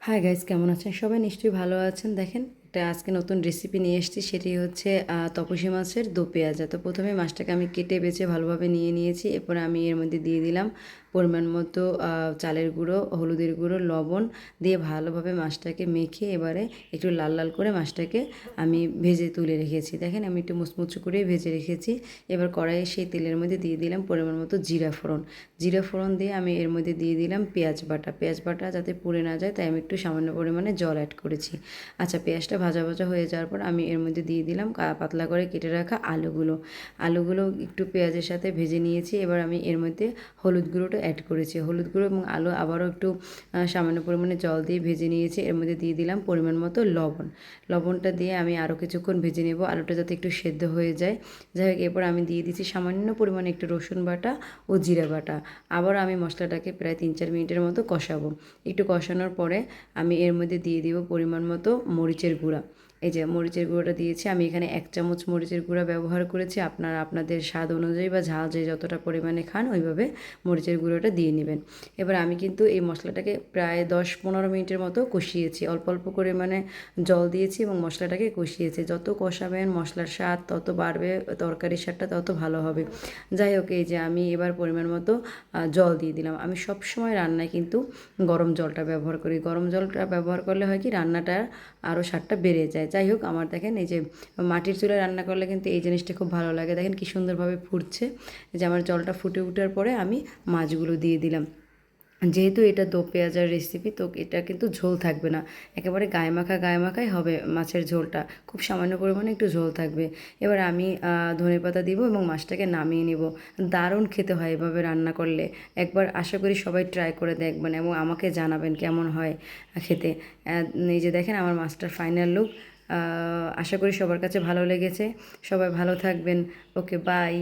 Hi guys, কেমন আছেন সবাই? নিশ্চয়ই ভালো আছেন। দেখেন, একটা আজকে নতুন রেসিপি নিয়ে এসেছি। সেটি হচ্ছে তপসী মাছের দো পেঁয়াজা। তো প্রথমে মাছটাকে আমি কেটে বেছে ভালোভাবে নিয়ে নিয়েছি। এরপরে আমি এর মধ্যে দিয়ে দিলাম পরিমাণ মতো চালের গুঁড়ো, হলুদের গুঁড়ো, লবণ দিয়ে ভালোভাবে মাছটাকে মেখে এবারে একটু লাল লাল করে মাছটাকে আমি ভেজে তুলে রেখেছি। দেখেন, আমি একটু মুচমুচে করে ভেজে রেখেছি। এবার কড়াইয়ে সেই তেলের মধ্যে দিয়ে দিলাম পরিমাণ মতো জিরা ফোড়ন। জিরা ফোড়ন দিয়ে আমি এর মধ্যে দিয়ে দিলাম পেঁয়াজ বাটা। পেঁয়াজ বাটা যাতে পুড়ে না যায় তাই আমি একটু সামান্য পরিমাণে জল অ্যাড করেছি। আচ্ছা, পেঁয়াজটা ভাজা ভাজা হয়ে যাওয়ার পর আমি এর মধ্যে দিয়ে দিলাম পাতলা করে কেটে রাখা আলুগুলো। আলুগুলো একটু পেঁয়াজের সাথে ভেজে নিয়েছি। এবার আমি এর মধ্যে হলুদ গুঁড়োটা অ্যাড করেছি। হলুদ গুঁড়ো এবং আলু আবারও একটু সামান্য পরিমাণে জল দিয়ে ভেজে নিয়েছি। এর মধ্যে দিয়ে দিলাম পরিমাণ মতো লবণ। লবণটা দিয়ে আমি আরও কিছুক্ষণ ভেজে নেব, আলুটা যাতে একটু সেদ্ধ হয়ে যায়। যাই হোক, এরপর আমি দিয়ে দিচ্ছি সামান্য পরিমাণে একটু রসুন বাটা ও জিরা বাটা। আবার আমি মশলাটাকে প্রায় 3-4 মিনিটের মতো কষাবো। একটু কষানোর পরে আমি এর মধ্যে দিয়ে দিব পরিমাণ মতো মরিচের গুঁড়া। এই যে মরিচের গুঁড়োটা দিয়েছি, আমি এখানে 1 চামচ মরিচের গুঁড়া ব্যবহার করেছি। আপনারা আপনাদের স্বাদ অনুযায়ী বা ঝাল যে যতটা পরিমাণে খান ওইভাবে মরিচের গুঁড়োটা দিয়ে নেবেন। এবার আমি কিন্তু এই মশলাটাকে প্রায় 10-15 মিনিটের মতো কষিয়েছি। অল্প অল্প করে জল দিয়েছি এবং মশলাটাকে কষিয়েছি। যত কষাবেন মশলার স্বাদ তত বাড়বে, তরকারির স্বাদটা তত ভালো হবে। যাই হোক, এই যে আমি এবার পরিমাণ মতো জল দিয়ে দিলাম। আমি সবসময় রান্নায় কিন্তু গরম জলটা ব্যবহার করি। গরম জলটা ব্যবহার করলে হয় কি, রান্নাটা আরও স্বাদটা বেড়ে যায়। যাই হোক, আমার দেখেন এই যে মাটির চুলায় রান্না করলে কিন্তু এই জিনিসটা খুব ভালো লাগে। দেখেন কি সুন্দরভাবে ফুটছে। যে আমার জলটা ফুটে ওঠার পরে আমি মাছগুলো দিয়ে দিলাম। যেহেতু এটা দো পেঁয়াজার রেসিপি, তো এটা কিন্তু ঝোল থাকবে না, একেবারে গায়ে মাখাই হবে মাছের ঝোলটা। খুব সামান্য পরিমাণে একটু ঝোল থাকবে। এবার আমি ধনেপাতা দিব এবং মাছটাকে নামিয়ে নেব। দারুণ খেতে হয় এভাবে রান্না করলে। একবার আশা করি সবাই ট্রাই করে দেখবেন এবং আমাকে জানাবেন কেমন হয় খেতে। এই যে দেখেন আমার মাছটার ফাইনাল লুক। আশা করি সবার কাছে ভালো লেগেছে। সবাই ভালো থাকবেন। ওকে, বাই।